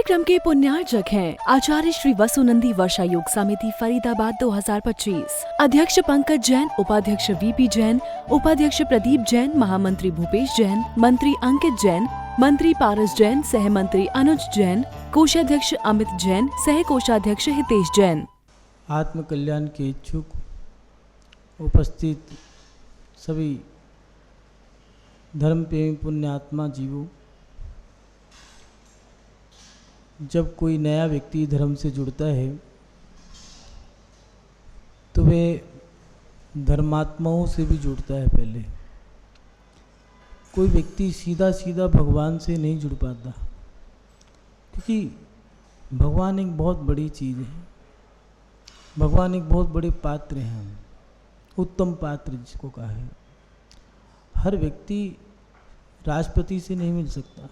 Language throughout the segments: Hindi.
कार्यक्रम के पुण्यार्चक हैं आचार्य श्री वसुनंदी वर्षा योग समिति फरीदाबाद 2025। अध्यक्ष पंकज जैन, उपाध्यक्ष वीपी जैन, उपाध्यक्ष प्रदीप जैन, महामंत्री भूपेश जैन, मंत्री अंकित जैन, मंत्री पारस जैन, सह मंत्री अनुज जैन, कोषाध्यक्ष अमित जैन, सह कोषाध्यक्ष हितेश जैन। आत्म कल्याण के इच्छुक उपस्थित सभी धर्म प्रेमी पुण्यात्मा जीवों, जब कोई नया व्यक्ति धर्म से जुड़ता है तो वह धर्मात्माओं से भी जुड़ता है। पहले कोई व्यक्ति सीधा सीधा भगवान से नहीं जुड़ पाता, क्योंकि भगवान एक बहुत बड़ी चीज़ है। भगवान एक बहुत बड़े पात्र हैं, उत्तम पात्र जिसको कहा है। हर व्यक्ति राष्ट्रपति से नहीं मिल सकता,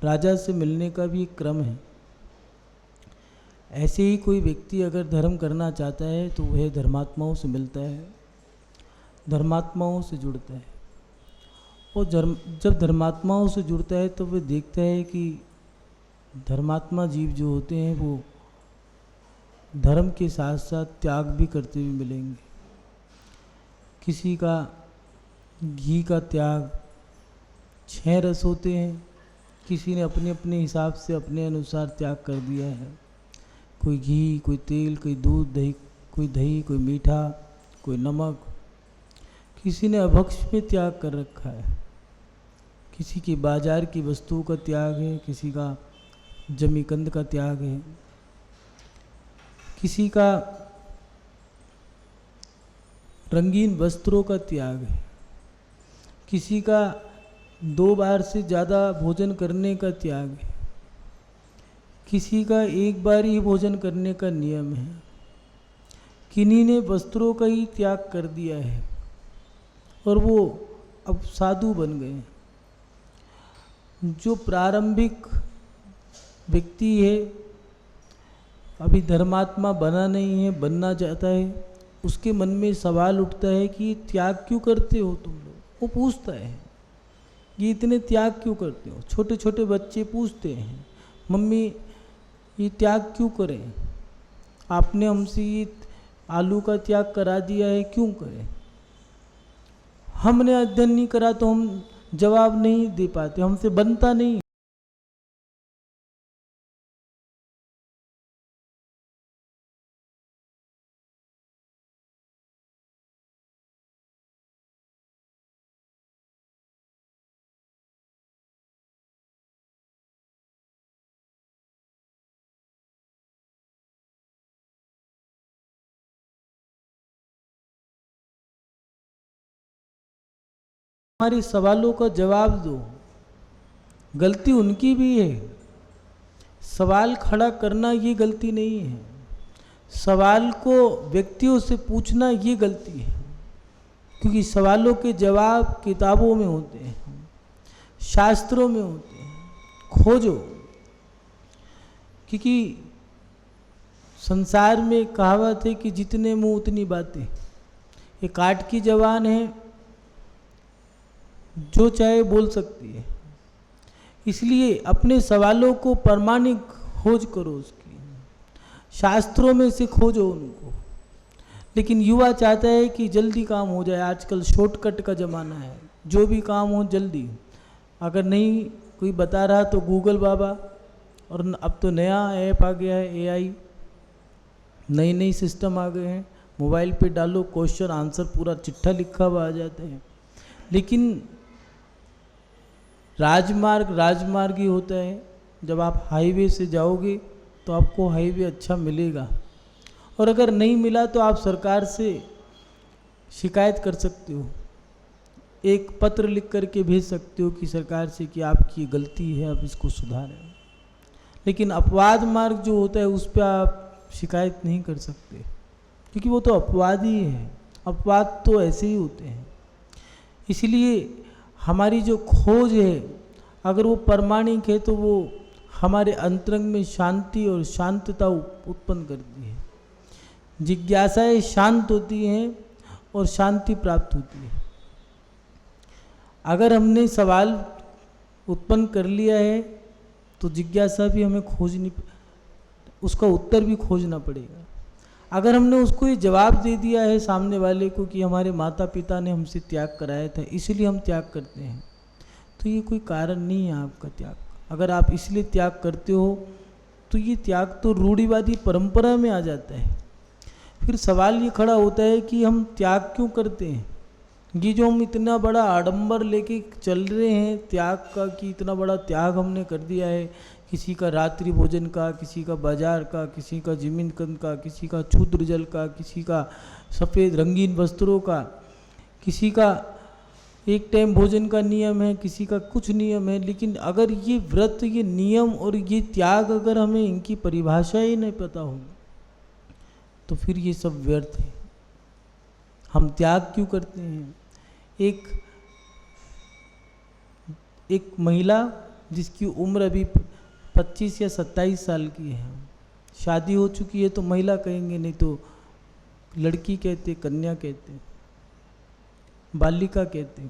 राजा से मिलने का भी एक क्रम है। ऐसे ही कोई व्यक्ति अगर धर्म करना चाहता है तो वह धर्मात्माओं से मिलता है, धर्मात्माओं से जुड़ता है। और जब धर्मात्माओं से जुड़ता है तो वह देखता है कि धर्मात्मा जीव जो होते हैं वो धर्म के साथ साथ त्याग भी करते हुए मिलेंगे। किसी का घी का त्याग 6 रस होते हैं, किसी ने अपने अपने हिसाब से अपने अनुसार त्याग कर दिया है। कोई घी, कोई तेल, कोई दूध, कोई दही, कोई मीठा, कोई नमक। किसी ने अभक्ष में त्याग कर रखा है। किसी की बाजार की वस्तुओं का त्याग है, किसी का जमीकंद का त्याग है, किसी का रंगीन वस्त्रों का त्याग है, किसी का 2 बार से ज़्यादा भोजन करने का त्याग है, किसी का 1 बार ही भोजन करने का नियम है, किन्हीं ने वस्त्रों का ही त्याग कर दिया है और वो अब साधु बन गए। जो प्रारंभिक व्यक्ति है, अभी धर्मात्मा बना नहीं है, बनना चाहता है, उसके मन में सवाल उठता है कि त्याग क्यों करते हो तुम लोग। वो पूछता है ये इतने त्याग क्यों करते हो। छोटे छोटे बच्चे पूछते हैं मम्मी ये त्याग क्यों करें, आपने हमसे ये आलू का त्याग करा दिया है, क्यों करें। हमने अध्ययन नहीं करा तो हम जवाब नहीं दे पाते, हमसे बनता नहीं। हमारे सवालों का जवाब दो। गलती उनकी भी है, सवाल खड़ा करना ये गलती नहीं है। सवाल को व्यक्तियों से पूछना ये गलती है, क्योंकि सवालों के जवाब किताबों में होते हैं, शास्त्रों में होते हैं। खोजो, क्योंकि संसार में कहावत है कि जितने मुंह उतनी बातें। ये काट की जबान है, जो चाहे बोल सकती है। इसलिए अपने सवालों को प्रमाणिक खोज करो, उसकी शास्त्रों में से खोजो उनको। लेकिन युवा चाहता है कि जल्दी काम हो जाए। आजकल शॉर्टकट का ज़माना है, जो भी काम हो जल्दी। अगर नहीं कोई बता रहा तो गूगल बाबा, और अब तो नया ऐप आ गया है AI, नई सिस्टम आ गए हैं। मोबाइल पे डालो, क्वेश्चन आंसर पूरा चिट्ठा लिखा हुआ आ जाता है। लेकिन राजमार्ग ही होता है। जब आप हाईवे से जाओगे तो आपको हाईवे अच्छा मिलेगा, और अगर नहीं मिला तो आप सरकार से शिकायत कर सकते हो, एक पत्र लिख करके भेज सकते हो कि सरकार से कि आपकी गलती है, आप इसको सुधारें। लेकिन अपवाद मार्ग जो होता है उस पर आप शिकायत नहीं कर सकते, क्योंकि वो तो अपवाद ही है। अपवाद तो ऐसे ही होते हैं। इसलिए हमारी जो खोज है, अगर वो प्रमाणिक है तो वो हमारे अंतरंग में शांति और शांतता उत्पन्न करती है। जिज्ञासाएं शांत होती हैं और शांति प्राप्त होती है। अगर हमने सवाल उत्पन्न कर लिया है तो जिज्ञासा भी हमें खोजनी, उसका उत्तर भी खोजना पड़ेगा। अगर हमने उसको ये जवाब दे दिया है सामने वाले को कि हमारे माता पिता ने हमसे त्याग कराया था इसलिए हम त्याग करते हैं, तो ये कोई कारण नहीं है आपका त्याग। अगर आप इसलिए त्याग करते हो तो ये त्याग तो रूढ़िवादी परंपरा में आ जाता है। फिर सवाल ये खड़ा होता है कि हम त्याग क्यों करते हैं। ये जो हम इतना बड़ा आडंबर लेके चल रहे हैं त्याग का, कि इतना बड़ा त्याग हमने कर दिया है, किसी का रात्रि भोजन का, किसी का बाजार का, किसी का जमीन का, किसी का क्षुद्र जल का, किसी का सफ़ेद रंगीन वस्त्रों का, किसी का एक टाइम भोजन का नियम है, किसी का कुछ नियम है। लेकिन अगर ये व्रत, ये नियम और ये त्याग, अगर हमें इनकी परिभाषा ही नहीं पता हो तो फिर ये सब व्यर्थ है। हम त्याग क्यों करते हैं। एक महिला जिसकी उम्र अभी 25 या 27 साल की है, शादी हो चुकी है तो महिला कहेंगे, नहीं तो लड़की कहते, कन्या कहते, बालिका कहते।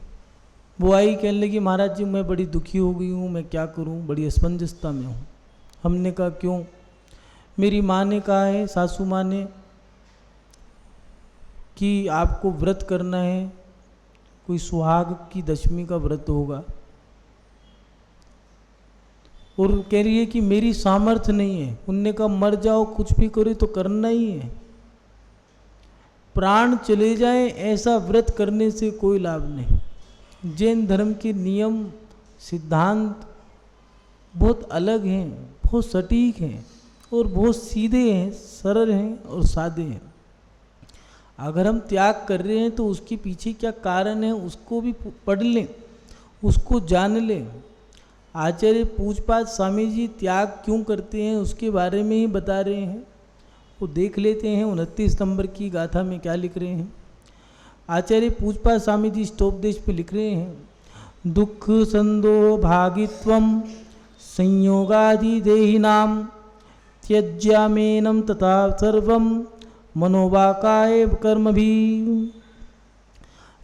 वो आई कहने लगी, महाराज जी मैं बड़ी दुखी हो गई हूँ, मैं क्या करूँ, बड़ी असमंजसता में हूँ। हमने कहा क्यों। मेरी माँ ने कहा है, सासू माँ ने, कि आपको व्रत करना है, कोई सुहाग की दशमी का व्रत होगा, और कह रही है कि मेरी सामर्थ्य नहीं है। उनने कहा मर जाओ, कुछ भी करो तो करना ही है, प्राण चले जाए ऐसा व्रत करने से कोई लाभ नहीं। जैन धर्म के नियम सिद्धांत बहुत अलग हैं, बहुत सटीक हैं और बहुत सीधे हैं, सरल हैं और सादे हैं। अगर हम त्याग कर रहे हैं तो उसके पीछे क्या कारण है उसको भी पढ़ लें, उसको जान लें। आचार्य पूजपाद स्वामी जी त्याग क्यों करते हैं उसके बारे में ही बता रहे हैं, वो देख लेते हैं 29 नंबर की गाथा में क्या लिख रहे हैं। आचार्य पूजपाद स्वामी जी स्टोपदेश पे लिख रहे हैं, दुख संदो भागित्वम संयोगादि देहिनाम त्यज्यामेनम तथा सर्वम मनोवाकाय कर्म भी।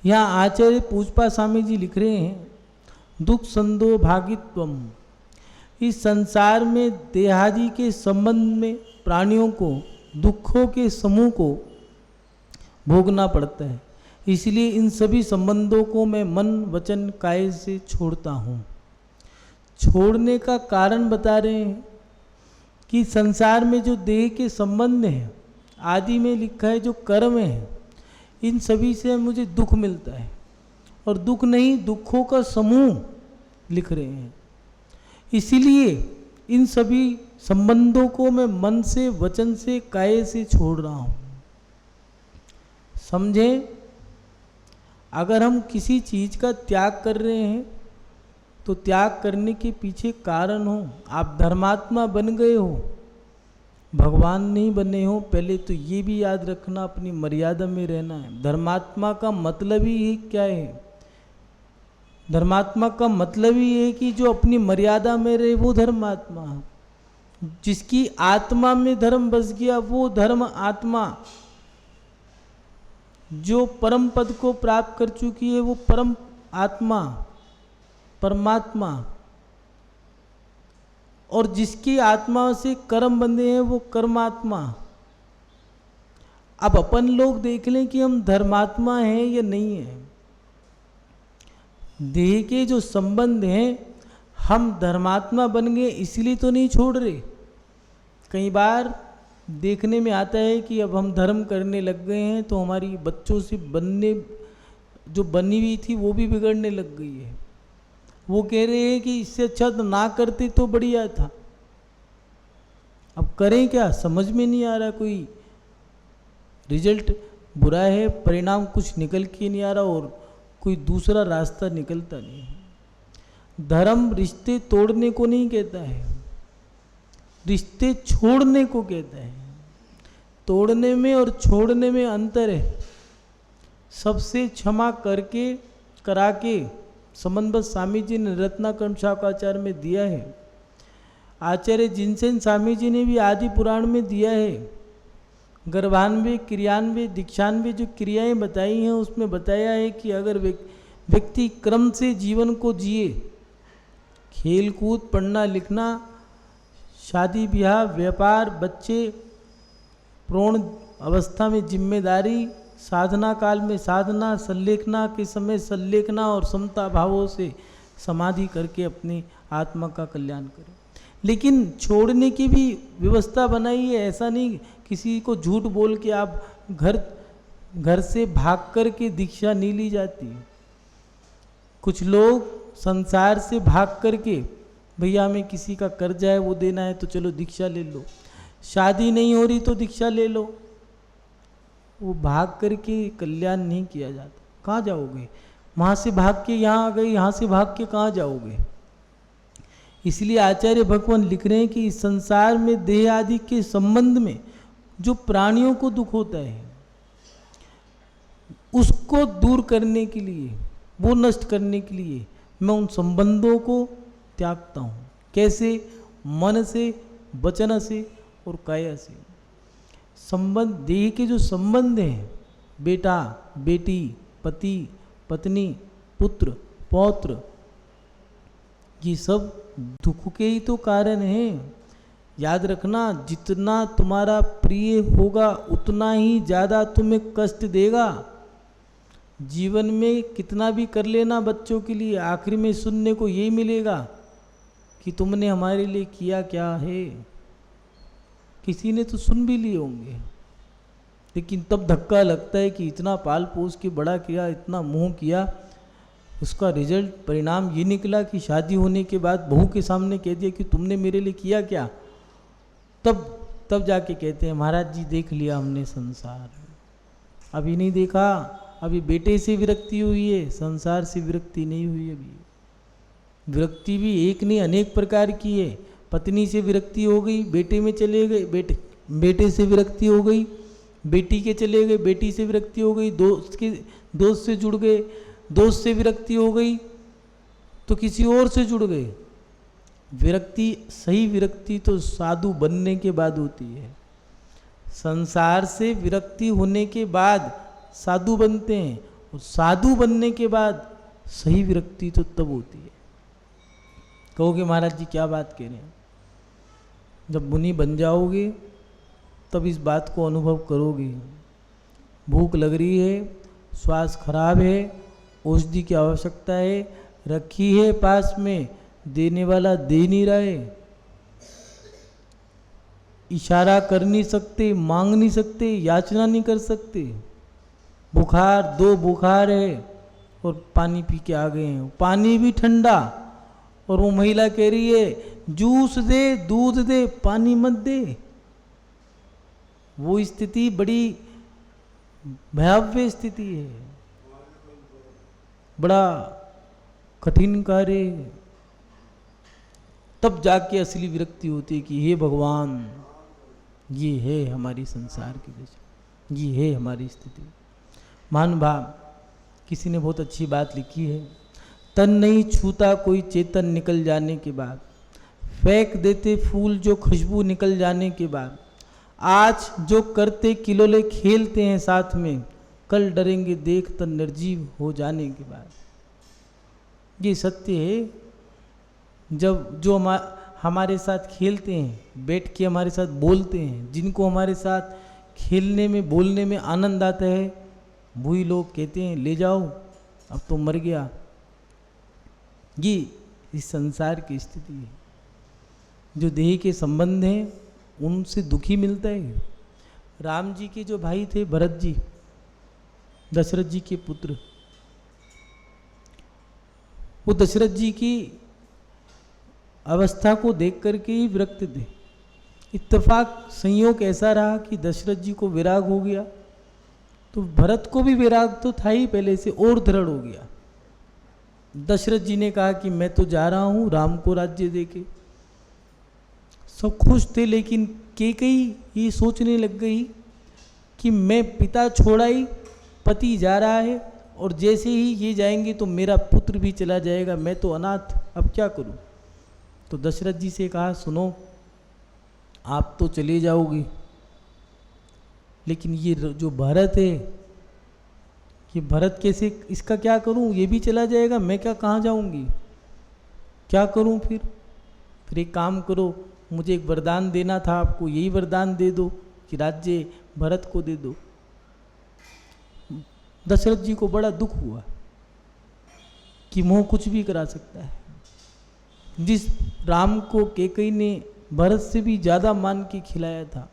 यहाँ आचार्य पूजपाद स्वामी जी लिख रहे हैं, दुख संदो भागित्वम, इस संसार में देहादि के संबंध में प्राणियों को दुखों के समूह को भोगना पड़ता है, इसलिए इन सभी संबंधों को मैं मन वचन काय से छोड़ता हूँ। छोड़ने का कारण बता रहे हैं कि संसार में जो देह के संबंध हैं, आदि में लिखा है जो कर्म है, इन सभी से मुझे दुख मिलता है, और दुख नहीं दुखों का समूह लिख रहे हैं। इसीलिए इन सभी संबंधों को मैं मन से वचन से काय से छोड़ रहा हूँ। समझें, अगर हम किसी चीज़ का त्याग कर रहे हैं तो त्याग करने के पीछे कारण हो। आप धर्मात्मा बन गए हो, भगवान नहीं बने हो, पहले तो ये भी याद रखना, अपनी मर्यादा में रहना है। धर्मात्मा का मतलब ही क्या है। धर्मात्मा का मतलब ही है कि जो अपनी मर्यादा में रहे वो धर्मात्मा। जिसकी आत्मा में धर्म बस गया वो धर्म आत्मा। जो परम पद को प्राप्त कर चुकी है वो परम आत्मा, परमात्मा। और जिसकी आत्मा से कर्म बंधे हैं वो कर्मात्मा। अब अपन लोग देख लें कि हम धर्मात्मा हैं या नहीं है। देह के जो संबंध हैं, हम धर्मात्मा बन गए इसलिए तो नहीं छोड़ रहे। कई बार देखने में आता है कि अब हम धर्म करने लग गए हैं तो हमारी बच्चों से जो बनी हुई थी वो भी बिगड़ने लग गई है। वो कह रहे हैं कि इससे अच्छा तो ना करते तो बढ़िया था। अब करें क्या, समझ में नहीं आ रहा। कोई रिजल्ट बुरा है, परिणाम कुछ निकल के नहीं आ रहा और कोई दूसरा रास्ता निकलता नहीं। धर्म रिश्ते तोड़ने को नहीं कहता है, रिश्ते छोड़ने को कहता है। तोड़ने में और छोड़ने में अंतर है। सबसे क्षमा करके करा के संबंध स्वामी जी ने रत्नाकर्म शाकाचार में दिया है। आचार्य जिनसेन स्वामी जी ने भी आदि पुराण में दिया है। गर्भान्वय क्रियान्वय दीक्षान्वय जो क्रियाएं बताई हैं उसमें बताया है कि अगर व्यक्ति क्रम से जीवन को जिए, खेल कूद पढ़ना लिखना शादी ब्याह, व्यापार, बच्चे, प्रौढ़ अवस्था में जिम्मेदारी, साधना काल में साधना, संलेखना के समय संलेखना और समता भावों से समाधि करके अपनी आत्मा का कल्याण करें। लेकिन छोड़ने की भी व्यवस्था बनाई है। ऐसा नहीं किसी को झूठ बोल के आप घर से भाग कर के दीक्षा नहीं ली जाती। कुछ लोग संसार से भाग करके, भैया हमें किसी का कर्जा है वो देना है तो चलो दीक्षा ले लो, शादी नहीं हो रही तो दीक्षा ले लो। वो भाग करके कल्याण नहीं किया जाता। कहाँ जाओगे? वहाँ से भाग के यहाँ आ गए, यहाँ से भाग के कहाँ जाओगे? इसलिए आचार्य भगवान लिख रहे हैं कि इस संसार में देह आदि के संबंध में जो प्राणियों को दुख होता है उसको दूर करने के लिए, वो नष्ट करने के लिए मैं उन संबंधों को त्यागता हूँ। कैसे? मन से, वचन से और काया से। संबंध, देह के जो संबंध हैं, बेटा बेटी, पति पत्नी, पुत्र पौत्र, ये सब दुख के ही तो कारण हैं। याद रखना, जितना तुम्हारा प्रिय होगा उतना ही ज़्यादा तुम्हें कष्ट देगा। जीवन में कितना भी कर लेना बच्चों के लिए, आखिरी में सुनने को यही मिलेगा कि तुमने हमारे लिए किया क्या है। किसी ने तो सुन भी लिए होंगे, लेकिन तब धक्का लगता है कि इतना पाल पोस के बड़ा किया, इतना मोह किया, उसका रिजल्ट परिणाम ये निकला कि शादी होने के बाद बहू के सामने कह दिया कि तुमने मेरे लिए किया क्या। तब जाके कहते हैं महाराज जी देख लिया हमने संसार। अभी नहीं देखा, अभी बेटे से विरक्ति हुई है, संसार से विरक्ति नहीं हुई। अभी विरक्ति भी एक नहीं अनेक प्रकार की है। पत्नी से विरक्ति हो गई, बेटे में चले गए, बेटे से विरक्ति हो गई, बेटी के चले गए, बेटी से विरक्ति हो गई, दोस्त से जुड़ गए, दोस्त से विरक्ति हो गई तो किसी और से जुड़ गए। विरक्ति, सही विरक्ति तो साधु बनने के बाद होती है। संसार से विरक्ति होने के बाद साधु बनते हैं, और साधु बनने के बाद सही विरक्ति तो तब होती है। कहोगे महाराज जी क्या बात कह रहे हैं? जब मुनि बन जाओगे तब इस बात को अनुभव करोगे। भूख लग रही है, श्वास खराब है, औषधि की आवश्यकता है, रखी है पास में, देने वाला दे नहीं रहे, इशारा कर नहीं सकते, मांग नहीं सकते, याचना नहीं कर सकते। बुखार, 2 बुखार है और पानी पी के आ गए हैं, पानी भी ठंडा, और वो महिला कह रही है जूस दे, दूध दे, पानी मत दे। वो स्थिति बड़ी भयावह स्थिति है, बड़ा कठिन कार्य है। तब जाके असली विरक्ति होती है कि हे भगवान, ये है हमारी संसार की दशा, ये है हमारी स्थिति। महानुभाव, किसी ने बहुत अच्छी बात लिखी है, तन नहीं छूता कोई चेतन निकल जाने के बाद, फेंक देते फूल जो खुशबू निकल जाने के बाद, आज जो करते किलोले खेलते हैं साथ में, कल डरेंगे देख तन निर्जीव हो जाने के बाद। ये सत्य है। जब जो हमारे साथ खेलते हैं, बैठ के हमारे साथ बोलते हैं, जिनको हमारे साथ खेलने में बोलने में आनंद आता है, वही लोग कहते हैं ले जाओ अब तो मर गया। ये इस संसार की स्थिति है। जो देह के संबंध हैं उनसे दुखी मिलता है। राम जी के जो भाई थे भरत जी, दशरथ जी के पुत्र, वो दशरथ जी की अवस्था को देख करके ही विरक्त थे। इत्तेफाक संयोग ऐसा रहा कि दशरथ जी को विराग हो गया, तो भरत को भी विराग तो था ही पहले से, और दृढ़ हो गया। दशरथ जी ने कहा कि मैं तो जा रहा हूँ राम को राज्य देके। सब खुश थे, लेकिन कैकेयी ये सोचने लग गई कि मैं पिता छोड़ाई, पति जा रहा है, और जैसे ही ये जाएंगे तो मेरा पुत्र भी चला जाएगा, मैं तो अनाथ, अब क्या करूं। तो दशरथ जी से कहा सुनो, आप तो चले जाओगे, लेकिन ये जो भरत है, ये भरत कैसे, इसका क्या करूं, ये भी चला जाएगा, मैं क्या कहाँ जाऊंगी, क्या करूं फिर एक काम करो, मुझे एक वरदान देना था आपको, यही वरदान दे दो कि राज्य भरत को दे दो। दशरथ जी को बड़ा दुख हुआ कि मोह कुछ भी करा सकता है। जिस राम को कैकेयी ने भरत से भी ज़्यादा मान के खिलाया था,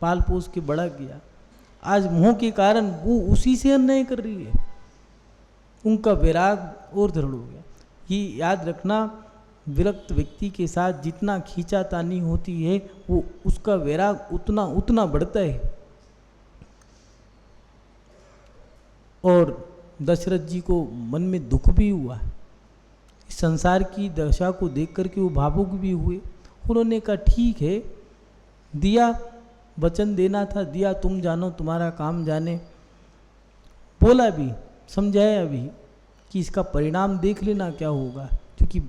पाल पोस के बड़ा किया, आज मोह के कारण वो उसी से अन्याय कर रही है। उनका वैराग और दृढ़ हो गया। ये याद रखना, विरक्त व्यक्ति के साथ जितना खींचातानी होती है वो उसका वैराग उतना उतना बढ़ता है। और दशरथ जी को मन में दुख भी हुआ, इस संसार की दशा को देख करके वो भावुक भी हुए। उन्होंने कहा ठीक है, दिया वचन देना था, दिया, तुम जानो तुम्हारा काम जाने। बोला भी, समझाया भी कि इसका परिणाम देख लेना क्या होगा, क्योंकि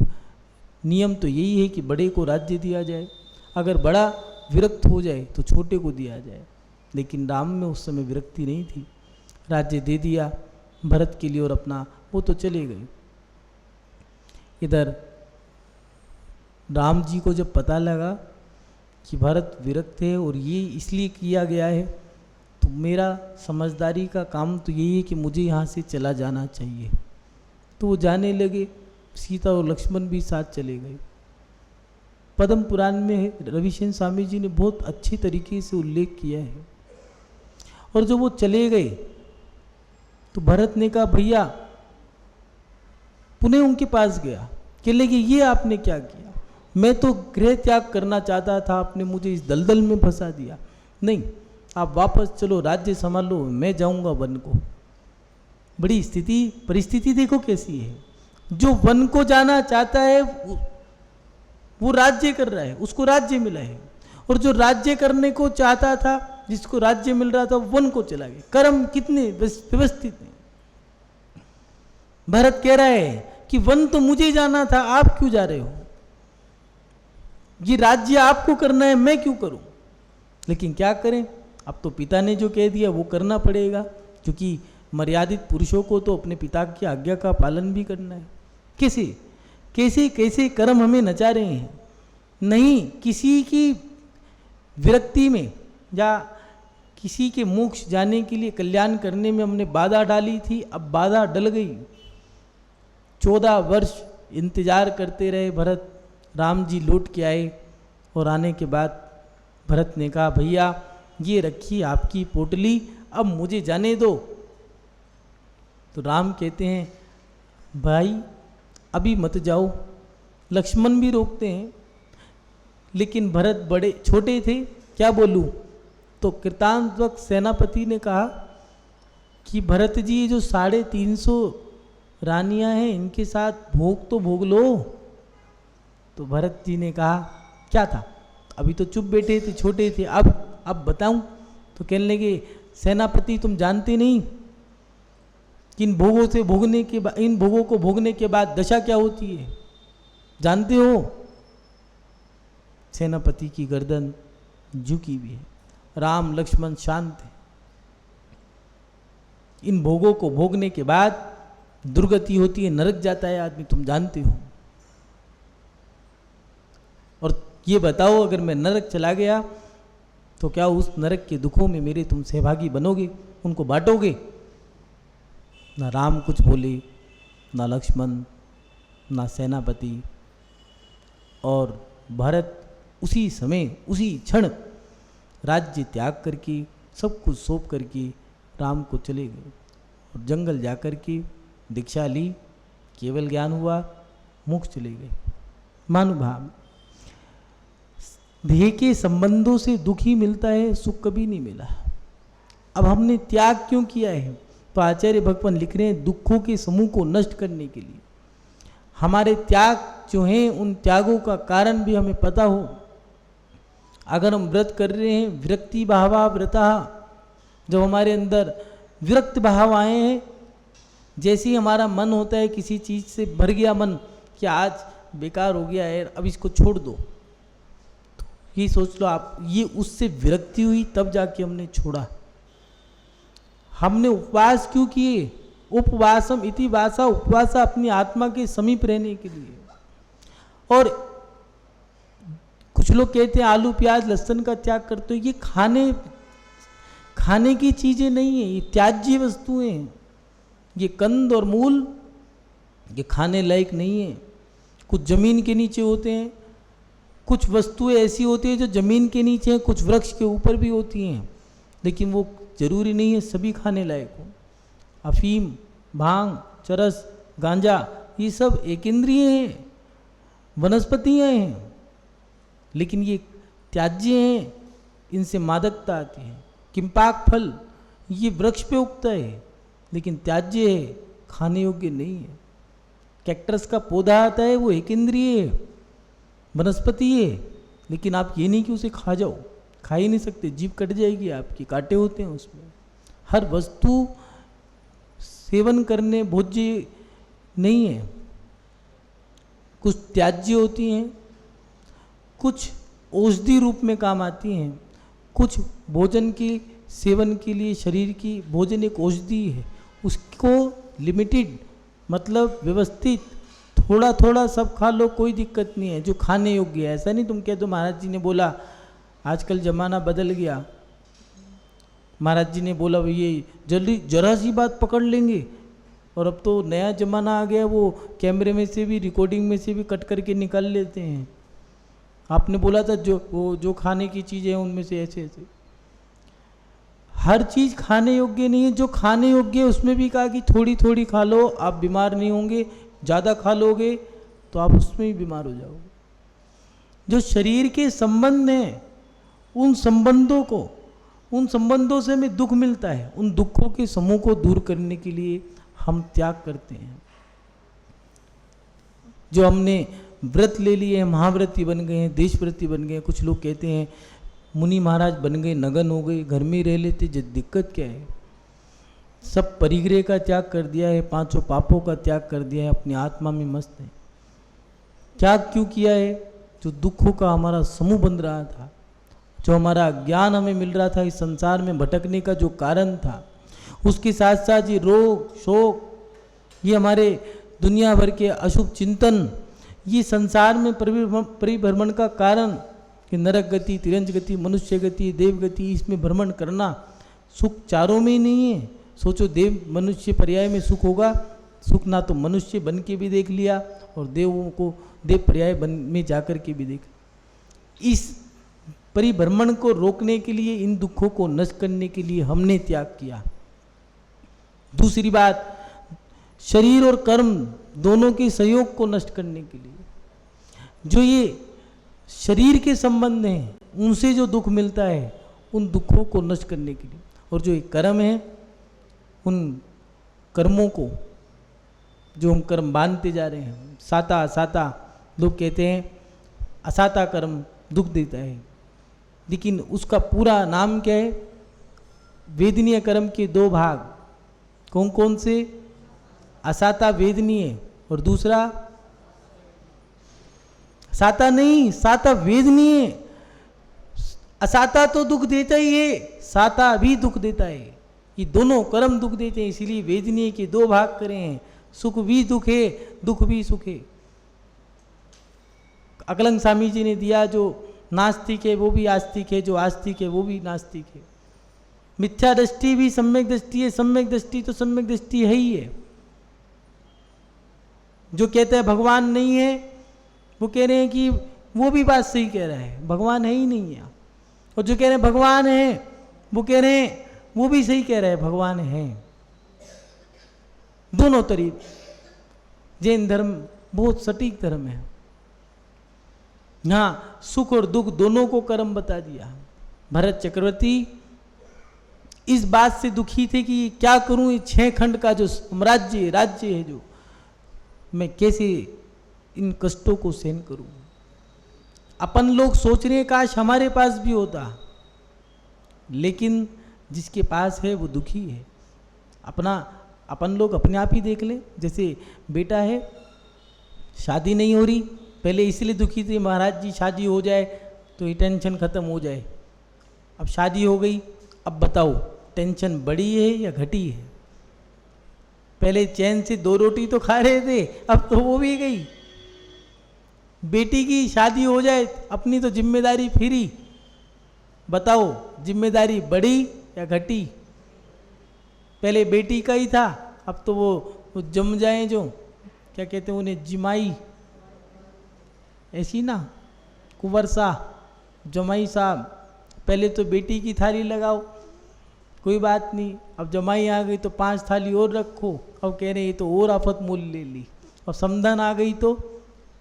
नियम तो यही है कि बड़े को राज्य दिया जाए, अगर बड़ा विरक्त हो जाए तो छोटे को दिया जाए। लेकिन राम में उस समय विरक्ति नहीं थी, राज्य दे दिया भरत के लिए और अपना वो तो चले गए। इधर राम जी को जब पता लगा कि भरत विरक्त है और ये इसलिए किया गया है, तो मेरा समझदारी का काम तो यही है कि मुझे यहाँ से चला जाना चाहिए। तो वो जाने लगे, सीता और लक्ष्मण भी साथ चले गए। पद्म पुराण में रविशंकर स्वामी जी ने बहुत अच्छे तरीके से उल्लेख किया है। और जब वो चले गए तो भरत ने कहा भैया, पुनः उनके पास गया, कह लगे ये आपने क्या किया, मैं तो गृह त्याग करना चाहता था, आपने मुझे इस दलदल में फंसा दिया। नहीं, आप वापस चलो, राज्य संभालो, मैं जाऊंगा वन को। बड़ी परिस्थिति देखो कैसी है। जो वन को जाना चाहता है वो राज्य कर रहा है, उसको राज्य मिला है। और जो राज्य करने को चाहता था, जिसको राज्य मिल रहा था, वन को चला गया। कर्म कितने व्यवस्थित हैं। भरत कह रहा है कि वन तो मुझे जाना था, आप क्यों जा रहे हो, ये राज्य आपको करना है, मैं क्यों करूं। लेकिन क्या करें, अब तो पिता ने जो कह दिया वो करना पड़ेगा, क्योंकि मर्यादित पुरुषों को तो अपने पिता की आज्ञा का पालन भी करना है। कैसे कैसे कैसे कर्म हमें नचा रहे हैं। नहीं, किसी की विरक्ति में या किसी के मोक्ष जाने के लिए, कल्याण करने में हमने बाधा डाली थी, अब बाधा डल गई। 14 वर्ष इंतजार करते रहे भरत, राम जी लौट के आए। और आने के बाद भरत ने कहा भैया ये रखी आपकी पोटली, अब मुझे जाने दो। तो राम कहते हैं भाई अभी मत जाओ। लक्ष्मण भी रोकते हैं, लेकिन भरत बड़े छोटे थे, क्या बोलूं। तो कृतांतवक सेनापति ने कहा कि भरत जी, जो 350 रानियां हैं, इनके साथ भोग तो भोग लो। तो भरत जी ने कहा क्या था, अभी तो चुप बैठे थे, छोटे थे, अब बताऊं। तो कहने लगे सेनापति, तुम जानते नहीं कि इन भोगों से भोगने के बाद, इन भोगों को भोगने के बाद दशा क्या होती है, जानते हो। सेनापति की गर्दन झुकी हुई है, राम लक्ष्मण शांत है। इन भोगों को भोगने के बाद दुर्गति होती है, नरक जाता है आदमी, तुम जानते हो। और ये बताओ, अगर मैं नरक चला गया तो क्या उस नरक के दुखों में मेरे तुम सहभागी बनोगे, उनको बांटोगे। ना राम कुछ बोले, ना लक्ष्मण, ना सेनापति। और भरत उसी समय, उसी क्षण राज्य त्याग करके, सब कुछ सौंप करके राम को चले गए। और जंगल जाकर के दीक्षा ली, केवल ज्ञान हुआ, मोक्ष चले गए। महानुभाव, देह के संबंधों से दुख ही मिलता है, सुख कभी नहीं मिला। अब हमने त्याग क्यों किया है, तो आचार्य भगवान लिख रहे हैं दुखों के समूह को नष्ट करने के लिए। हमारे त्याग जो हैं, उन त्यागों का कारण भी हमें पता हो। अगर हम व्रत कर रहे हैं, विरक्ति भावा व्रता, जब हमारे अंदर विरक्त भाव आए हैं, जैसे ही हमारा मन होता है, किसी चीज़ से भर गया मन कि आज बेकार हो गया है, अब इसको छोड़ दो, तो ये सोच लो आप, ये उससे विरक्ति हुई तब जाके हमने छोड़ा। हमने उपवास क्यों किए, उपवासम इति वासा, उपवासा अपनी आत्मा के समीप रहने के लिए। और कुछ लोग कहते हैं आलू प्याज लहसुन का त्याग करते हो, ये खाने की चीज़ें नहीं है, ये त्याज्य वस्तुएं हैं। ये कंद और मूल ये खाने लायक नहीं है। कुछ ज़मीन के नीचे होते हैं, कुछ वस्तुएं ऐसी होती हैं जो ज़मीन के नीचे हैं, कुछ वृक्ष के ऊपर भी होती हैं, लेकिन वो ज़रूरी नहीं है सभी खाने लायक हो। अफीम, भांग, चरस, गांजा ये सब एक इंद्रिय हैं, वनस्पतियाँ हैं, लेकिन ये त्याज्य हैं, इनसे मादकता आती है। किम्पाक फल ये वृक्ष पे उगता है लेकिन त्याज्य है, खाने योग्य नहीं है। कैक्टस का पौधा आता है, वो एक इंद्रिय है, वनस्पति है, लेकिन आप ये नहीं कि उसे खा जाओ, खा ही नहीं सकते, जीभ कट जाएगी आपकी, कांटे होते हैं उसमें। हर वस्तु सेवन करने भोज्य नहीं है, कुछ त्याज्य होती हैं, कुछ औषधि रूप में काम आती हैं, कुछ भोजन के सेवन के लिए शरीर की, भोजन एक औषधि है, उसको लिमिटेड मतलब व्यवस्थित थोड़ा थोड़ा सब खा लो, कोई दिक्कत नहीं है, जो खाने योग्य है। ऐसा नहीं तुम कह दो महाराज जी ने बोला, आजकल ज़माना बदल गया, महाराज जी ने बोला ये जल्दी जरा सी बात पकड़ लेंगे, और अब तो नया ज़माना आ गया, वो कैमरे में से भी रिकॉर्डिंग में से भी कट करके निकाल लेते हैं। आपने बोला था जो खाने की चीज़ें हैं उनमें से ऐसे ऐसे, हर चीज़ खाने योग्य नहीं है। जो खाने योग्य है उसमें भी कहा कि थोड़ी थोड़ी खा लो, आप बीमार नहीं होंगे, ज़्यादा खा लोगे तो आप उसमें ही बीमार हो जाओगे। जो शरीर के संबंध हैं उन संबंधों से हमें दुख मिलता है, उन दुखों के समूह को दूर करने के लिए हम त्याग करते हैं। जो हमने व्रत ले लिए हैं, महाव्रती बन गए हैं, देशव्रती बन गए हैं, कुछ लोग कहते हैं मुनि महाराज बन गए, नगन हो गए, घर में ही रह लेते, दिक्कत क्या है? सब परिग्रह का त्याग कर दिया है, पांचों पापों का त्याग कर दिया है, अपनी आत्मा में मस्त है। त्याग क्यों किया है? जो दुखों का हमारा समूह बन रहा था, जो हमारा ज्ञान हमें मिल रहा था, इस संसार में भटकने का जो कारण था, उसके साथ साथ ये रोग शोक, ये हमारे दुनिया भर के अशुभ चिंतन, ये संसार में परिभ्रमण का कारण कि नरक गति, तिरंज गति, मनुष्य गति, देव गति, इसमें भ्रमण करना, सुख चारों में ही नहीं है। सोचो देव मनुष्य पर्याय में सुख होगा, सुख ना तो मनुष्य बन के भी देख लिया और देवों को देव पर्याय बन में जाकर के भी देख। इस परिभ्रमण को रोकने के लिए, इन दुखों को नष्ट करने के लिए हमने त्याग किया। दूसरी बात, शरीर और कर्म दोनों के सहयोग को नष्ट करने के लिए, जो ये शरीर के संबंध हैं उनसे जो दुख मिलता है, उन दुखों को नष्ट करने के लिए, और जो ये कर्म है उन कर्मों को जो हम कर्म बांधते जा रहे हैं, साता असाता, लोग कहते हैं असाता कर्म दुख देता है, लेकिन उसका पूरा नाम क्या है? वेदनीय कर्म के दो भाग कौन कौन से? असाता वेदनीय और दूसरा साता नहीं, साता वेदनीय। असाता तो दुख देता ही है, साता भी दुख देता है, ये दोनों कर्म दुख देते हैं, इसीलिए वेदनीय के दो भाग करे हैं, सुख भी दुख है, दुख भी सुख है। अकलंग स्वामी जी ने दिया, जो नास्तिक है वो भी आस्तिक है, जो आस्तिक है वो भी नास्तिक है। मिथ्या दृष्टि भी सम्यक दृष्टि है, सम्यक दृष्टि तो सम्यक दृष्टि है ही है। जो कहते हैं भगवान नहीं है, वो कह रहे हैं कि वो भी बात सही कह रहा है, भगवान है ही नहीं है। और जो कह रहे हैं भगवान है, वो कह रहे हैं वो भी सही कह रहे हैं, भगवान है। दोनों तरीके। जैन धर्म बहुत सटीक धर्म है, हाँ, सुख और दुख दोनों को कर्म बता दिया। भरत चक्रवर्ती इस बात से दुखी थे कि क्या करूं, ये 6 खंड का जो साम्राज्य राज्य है, जो मैं कैसे इन कष्टों को सहन करूं। अपन लोग सोच रहे हैं काश हमारे पास भी होता, लेकिन जिसके पास है वो दुखी है। अपन लोग अपने आप ही देख लें, जैसे बेटा है, शादी नहीं हो रही, पहले इसलिए दुखी थे महाराज जी शादी हो जाए तो ये टेंशन खत्म हो जाए। अब शादी हो गई, अब बताओ टेंशन बढ़ी है या घटी है? पहले चैन से 2 रोटी तो खा रहे थे, अब तो वो भी गई। बेटी की शादी हो जाए अपनी तो जिम्मेदारी फ्री। बताओ जिम्मेदारी बढ़ी या घटी? पहले बेटी का ही था, अब तो वो जम जाए जो क्या कहते हैं उन्हें, जिमाई, ऐसी ना, कुंवर साहब, जमाई साहब। पहले तो बेटी की थाली लगाओ, कोई बात नहीं, अब जमाई आ गई तो 5 थाली और रखो, अब कह रहे ये तो और आफत मोल ले ली। और समधन आ गई तो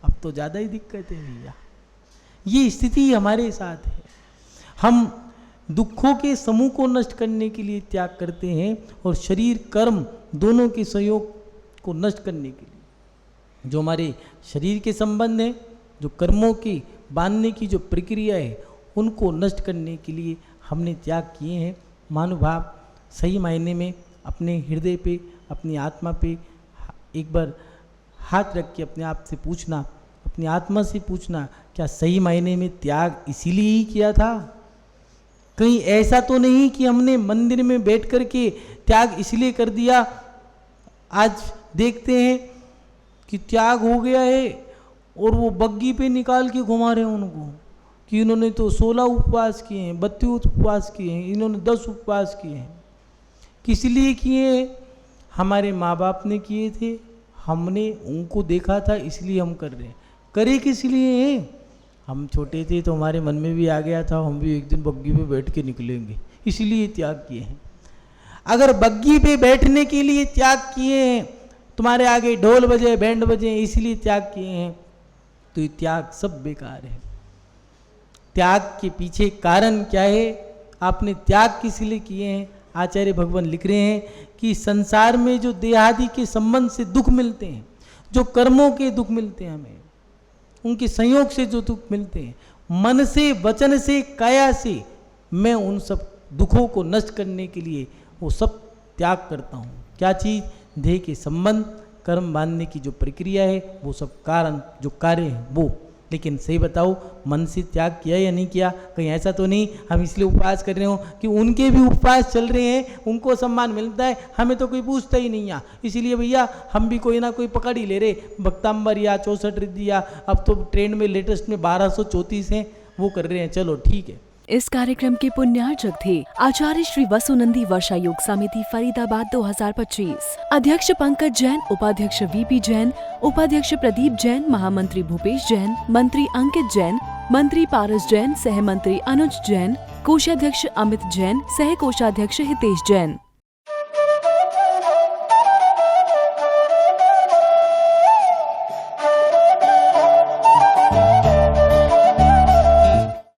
अब तो ज़्यादा ही दिक्कत है भैया। ये स्थिति हमारे साथ है। हम दुखों के समूह को नष्ट करने के लिए त्याग करते हैं और शरीर कर्म दोनों के संयोग को नष्ट करने के लिए, जो हमारे शरीर के संबंध है, जो कर्मों की बांधने की जो प्रक्रिया है, उनको नष्ट करने के लिए हमने त्याग किए हैं। महानुभाव, सही मायने में अपने हृदय पे, अपनी आत्मा पे एक बार हाथ रख के अपने आप से पूछना, अपनी आत्मा से पूछना, क्या सही मायने में त्याग इसीलिए ही किया था? कहीं ऐसा तो नहीं कि हमने मंदिर में बैठ कर के त्याग इसलिए कर दिया, आज देखते हैं कि त्याग हो गया है और वो बग्गी पे निकाल के घुमा रहे हैं उनको कि इन्होंने तो 16 उपवास किए हैं, 32 उपवास किए हैं, इन्होंने 10 उपवास किए हैं। किस लिए किए? हमारे माँ बाप ने किए थे, हमने उनको देखा था, इसलिए हम कर रहे हैं। करे किस लिए हैं? हम छोटे थे तो हमारे मन में भी आ गया था हम भी एक दिन बग्गी पे बैठ के निकलेंगे, इसलिए त्याग किए हैं। अगर बग्गी पे बैठने के लिए त्याग किए हैं, तुम्हारे आगे ढोल बजे, बैंड बजे, इसलिए त्याग किए हैं, तो ये त्याग सब बेकार है। त्याग के पीछे कारण क्या है? आपने त्याग किस लिए किए हैं? आचार्य भगवान लिख रहे हैं कि संसार में जो देहादि के संबंध से दुख मिलते हैं, जो कर्मों के दुख मिलते हैं, हमें उनके संयोग से जो दुख मिलते हैं, मन से, वचन से, काया से, मैं उन सब दुखों को नष्ट करने के लिए वो सब त्याग करता हूँ। क्या चीज़? देह के संबंध, कर्म बांधने की जो प्रक्रिया है, वो सब कारण, जो कार्य है वो। लेकिन सही बताओ, मन से त्याग किया या नहीं किया? कहीं ऐसा तो नहीं हम इसलिए उपवास कर रहे हो कि उनके भी उपवास चल रहे हैं, उनको सम्मान मिलता है, हमें तो कोई पूछता ही नहीं है, इसलिए भैया हम भी कोई ना कोई पकड़ ही ले रहे। भक्तांबर या 64 रिद्धि या अब तो ट्रेंड में लेटेस्ट में 1234 हैं, वो कर रहे हैं, चलो ठीक है। इस कार्यक्रम के पुण्यार्चक थे आचार्य श्री वसुनंदी वर्षा योग समिति फरीदाबाद 2025, अध्यक्ष पंकज जैन, उपाध्यक्ष वीपी जैन, उपाध्यक्ष प्रदीप जैन, महामंत्री भूपेश जैन, मंत्री अंकित जैन, मंत्री पारस जैन, सह मंत्री अनुज जैन, कोषाध्यक्ष अमित जैन, सह कोषाध्यक्ष हितेश जैन।